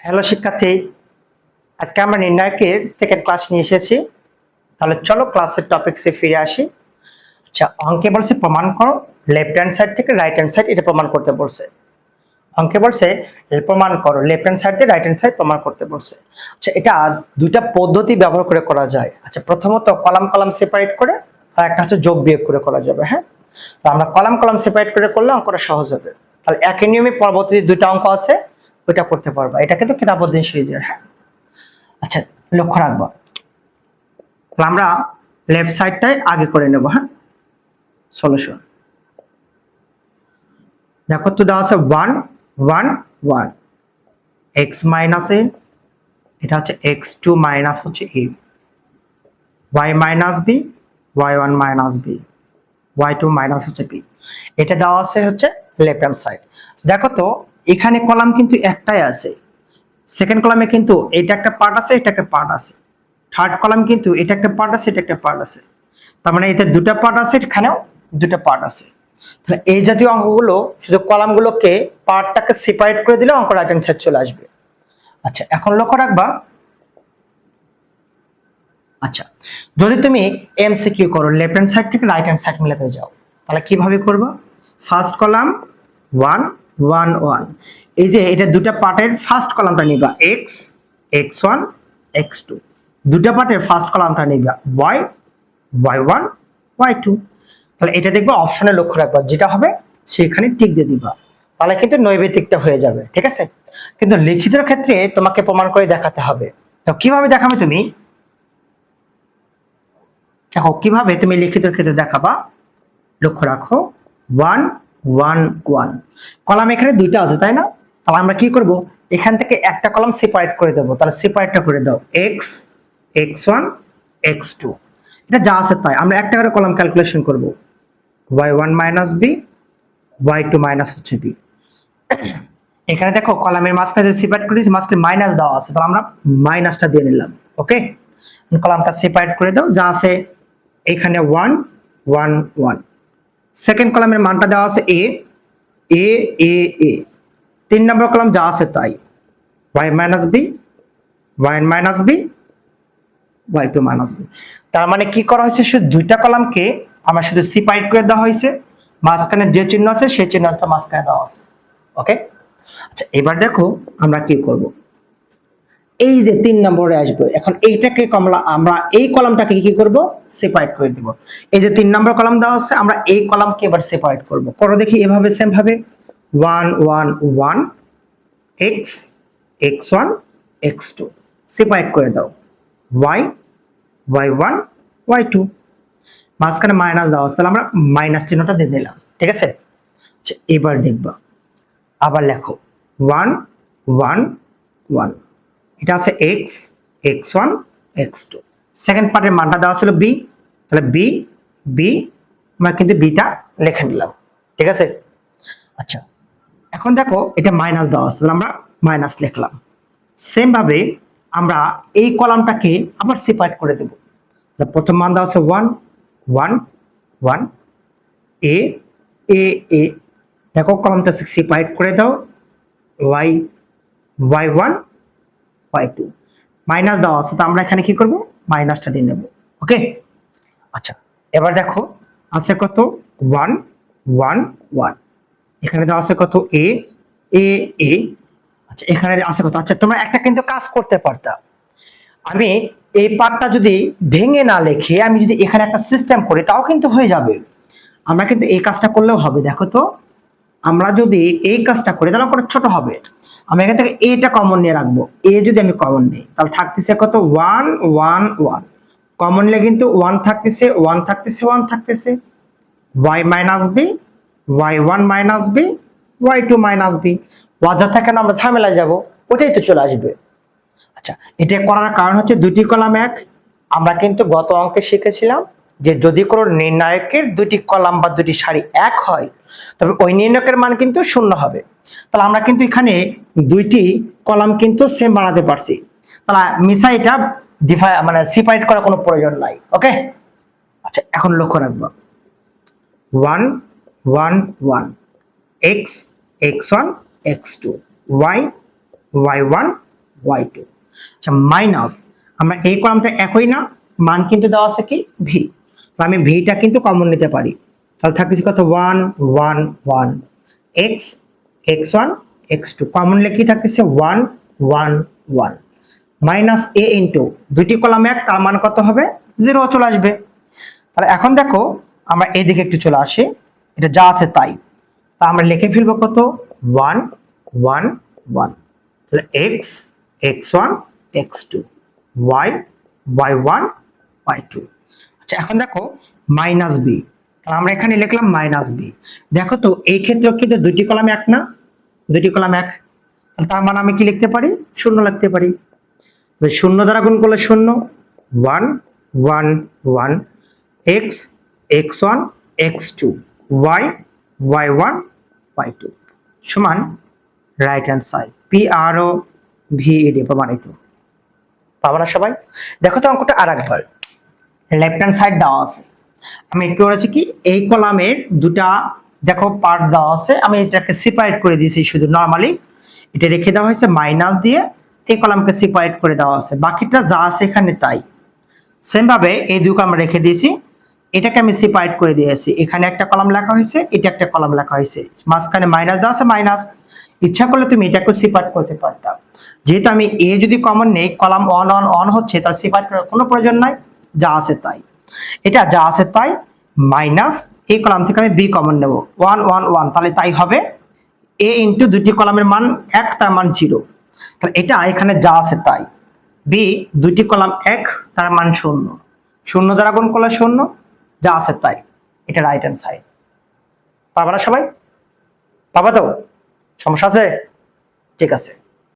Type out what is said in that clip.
Hello শিক্ষার্থী, আজকে আমরা নির্ণায়কের সেকেন্ড ক্লাস নিয়ে এসেছি। তাহলে চলো ক্লাসের টপিকসে ফিরে আসি। আচ্ছা, অঙ্কে বলছে প্রমাণ করো লেফট হ্যান্ড সাইড থেকে রাইট হ্যান্ড সাইড এটা প্রমাণ করতে বলছে। অঙ্কে বলছে প্রমাণ করো লেফট হ্যান্ড সাইড থেকে রাইট হ্যান্ড সাইড প্রমাণ করতে বলছে। আচ্ছা, এটা দুইটা পদ্ধতি ব্যবহার করে করা যায়। আচ্ছা, প্রথমত কলাম কলাম সেপারেট করে, আর একটা হচ্ছে যোগ বিয়োগ করে করা যাবে। হ্যাঁ, তো আমরা কলাম কলাম সেপারেট করে করলে অঙ্কটা সহজ হবে। তাহলে একই নিয়মে পরবর্তী দুইটা অঙ্ক আছে, ওইটা করতে পারবা। এটা কিন্তু কিতাবুদ্দিন সিরিজের। হ্যাঁ, আচ্ছা লক্ষ্য রাখবো, আমরা লেফট সাইডটাই আগে করে নেব। হ্যাঁ, সলিউশন দেখো তো দেওয়া আছে 1 1 1 x মাইনাস a, এটা হচ্ছে x2 মাইনাস হচ্ছে a, y minus b, y1 minus b, y2 minus হচ্ছে b। এটা দেওয়া আছে হচ্ছে লেফট হ্যান্ড সাইড। দেখো তো এখানে কলাম কিন্তু একটাই আছে, সেকেন্ড কলামে কিন্তু এটা একটা পার্ট আছে, এটা একটা পার্ট আছে, থার্ড কলাম কিন্তু এটা একটা পার্ট আছে, এটা একটা পার্ট আছে। তার মানে এতে দুটো পার্ট আছে, এখানেও দুটো পার্ট আছে। তাহলে এই জাতীয় অঙ্কগুলো শুধু কলামগুলোকে পার্টটাকে সেপারেট করে দিলে অঙ্ক রাইট হ্যান্ড সাইড চলে আসবে। আচ্ছা, এখন লক্ষ্য রাখবা। আচ্ছা, যদি তুমি এমসিকিউ করো লেফট হ্যান্ড সাইড থেকে রাইট হ্যান্ড সাইড মিলাতে যাও, তাহলে কিভাবে করবা? ফার্স্ট কলাম 1 1 1, এই যে এটা দুটো পার্টের ফার্স্ট কলামটা নিবা x x1 x2, দুটো পার্টের ফার্স্ট কলামটা নিবা y y1 y2। তাহলে এটা দেখবা অপশনে লক্ষ্য রাখবা, যেটা হবে সেখানে টিক দিয়ে দিবা, তাহলে কিন্তু নৈবেতিকটা হয়ে যাবে। ঠিক আছে, কিন্তু লিখিত ক্ষেত্রে তোমাকে প্রমাণ করে দেখাতে হবে। তো কিভাবে দেখাবে তুমি? দেখো কিভাবে তুমি লিখিত ক্ষেত্রে দেখাবা, লক্ষ্য রাখো। 1 1 1 কলাম এখানে দুইটা আছে, তাই না? তাহলে আমরা কি করব, এখান থেকে একটা কলাম সেপারেট করে দেব। তাহলে সেপারেটটা করে দাও x x1 x2, এটা যা আছে তাই। আমরা একটা করে কলাম ক্যালকুলেশন করব, y1 minus b, y2 minus হচ্ছে b। এখানে দেখো কলামের মাঝখানে যে সেপারেট করেছি মাঝখানে মাইনাস দেওয়া আছে, তাহলে আমরা মাইনাসটা দিয়ে নিলাম। ওকে, কলামটা সেপারেট করে দাও, যা আছে এখানে 1 1 1। সেকেন্ড কলামের মানটা দেওয়া আছে a a a a। তিন নম্বর কলাম যা আছে তাই, y minus b, y minus b, y2 minus b। তার মানে কি করা হয়েছে, শুধু দুইটা কলামকে আমার শুধু সেপারেট করে দেওয়া হয়েছে, মাঝখানে যে চিহ্ন আছে সেই চিহ্নটা মাঝখানে দেওয়া আছে। ওকে, আচ্ছা এবার দেখো আমরা কি করব। এই যে 3 নম্বরে আসবে, এখন এইটাকে আমরা এই কলামটাকে কি করব, সেপারেট করে দিব। এই যে 3 নম্বর কলাম দেওয়া আছে, আমরা এই কলামকে এবার সেপারেট করব। করো দেখি, এভাবে সেম ভাবে 1 1 1 x x1 x2 সেপারেট করে দাও, y y1 y2, মাঝখানে মাইনাস দেওয়া আছে, তাহলে আমরা মাইনাস চিহ্নটা দিয়ে দিলাম। ঠিক আছে, আচ্ছা এবার দেখবা, আবার লেখো 1 1 1, এটা আছে x x1 x2। সেকেন্ড পার্টের মানটা দেওয়া ছিল b, তাহলে b b আমরা কিন্তু bটা লিখে নিলাম। ঠিক আছে, আচ্ছা এখন দেখো এটা মাইনাস দেওয়া আছে, তাহলে আমরা মাইনাস লিখলাম। সেম ভাবে আমরা এই কলামটাকে আবার সেপারেট করে দেব। প্রথম মান দেওয়া আছে 1 1 1 a a a, দেখো কলামটা সেপারেট করে দাও, y y1 y2, মাইনাস দেওয়া আছে, তো আমরা এখানে কি করব, মাইনাসটা দিয়ে নেব। ওকে, আচ্ছা এবার দেখো আছে কত 1 1 1, এখানে দেওয়া আছে কত a a a। আচ্ছা এখানে আছে কত, আচ্ছা তোমরা একটা কিন্তু কাজ করতে পারতা, আমি এই পার্টটা যদি ভেঙে না লিখে আমি যদি এখানে একটা সিস্টেম করি তাও কিন্তু হয়ে যাবে। আমরা কিন্তু এই কাজটা করলেও হবে। দেখো তো আমরা যদি এই কাজটা করি তাহলে করে ছোট হবে। আমি এখান থেকে এটা কমন নিয়ে রাখবো, এ যদি আমি কমন নিই তাহলে থাকতেছে কত 1 1 1, কমন নিলে কিন্তু 1 থাকতেছে 1 থাকতেছে 1 থাকতেছে, y minus b y1 minus b y2 minus b। ওয়াজা থেকে আমরা ঝামেলা যাব, ওটাই তো চলে আসবে। আচ্ছা এটা করার কারণ হচ্ছে দুটি কলাম এক। আমরা কিন্তু গত অঙ্কে শিখেছিলাম যে যদি কোনো নির্ণায়কের দুটি কলাম বা দুটি সারি এক হয় তবে ওই নির্ণায়কের মান কিন্তু শূন্য হবে। তাহলে আমরা কিন্তু এখানে দুইটি কলাম কিন্তু সেম বানাতে পারছি, তাহলে মিশা এটা মানে সেপারেট করার কোনো প্রয়োজন নাই। ওকে, আচ্ছা এখন লক্ষ্য রাখবো 1 1 1 x x1 x2 y y1 y2। আচ্ছা মাইনাস, আমরা এই কলামটা একই না, মান কিন্তু দেওয়া আছে কি ভি, তো আমি ভিটা কিন্তু কমন নিতে পারি, তাহলে থাকতেছে কত 1 1 1 x x1 x2 কমন লিখে থাকতেছে 1 1 1 মাইনাস a ইনটু দুইটি কলাম এক, তার মান কত হবে 0 চলে আসবে। তাহলে এখন দেখো আমরা এদিকে একটু চলে আসি, এটা যা আছে তাই, তা আমরা লিখে ফেলবো কত 1 1 1, তাহলে x x1 x2 y y1 y2। আচ্ছা এখন দেখো মাইনাস বি, তাহলে আমরা এখানে লিখলাম মাইনাস বি। দেখো তো এই ক্ষেত্রে কিন্তু দুইটি কলাম এক না, দুইটি কলাম এক, তার মানে আমি কি লিখতে পারি শূন্য লিখতে পারি, শূন্য দ্বারা গুণ করলে শূন্য 1 1 1 x x1 x2 y y1 y2 সমান right hand side P R ও ভি এডি প্রমাণিত। পাবো না সবাই? দেখো তো অঙ্কটা আর একবার, লেফট হ্যান্ড সাইড দেওয়া আছে, আমি কি করেছি কি এই কলামের দুটা দেখো পার্ট দেওয়া আছে, আমি এটাকে সেপারেট করে দিয়েছি, শুধু নরমালি এটা রেখে দেওয়া হয়েছে মাইনাস দিয়ে, এই কলামকে সেপারেট করে দেওয়া আছে, বাকিটা যা আছে এখানে তাই। সেম ভাবে এই দুই কলাম রেখে দিয়েছি, এটাকে আমি সেপারেট করে দিয়েছি, এখানে একটা কলাম লেখা হয়েছে, এটা একটা কলাম লেখা হয়েছে, মাঝখানে মাইনাস দেওয়া আছে মাইনাস, ইচ্ছা করলে তুমি এটাকে সেপারেট করতে পারতাম, যেহেতু আমি এ যদি কমন নেই কলাম অন অন অন হচ্ছে, তার সেপারেট করার কোনো প্রয়োজন নাই, যা আছে তাই, এটা যা আছে তাই মাইনাস এই কলাম থেকে আমি বি কমন নেব 1 1 1, তাহলে তাই হবে এ ইনটু দুটি কলামের মান 1 তার মান 0, তাহলে এটা এখানে যা আছে তাই, বি দুটি কলাম 1 তার মান 0, 0 দ্বারা গুণ করলে 0, যা আছে তাই, এটা রাইট হ্যান্ড সাইড। পারবা না সবাই? পাবা তো? সমস্যা আছে? ঠিক আছে।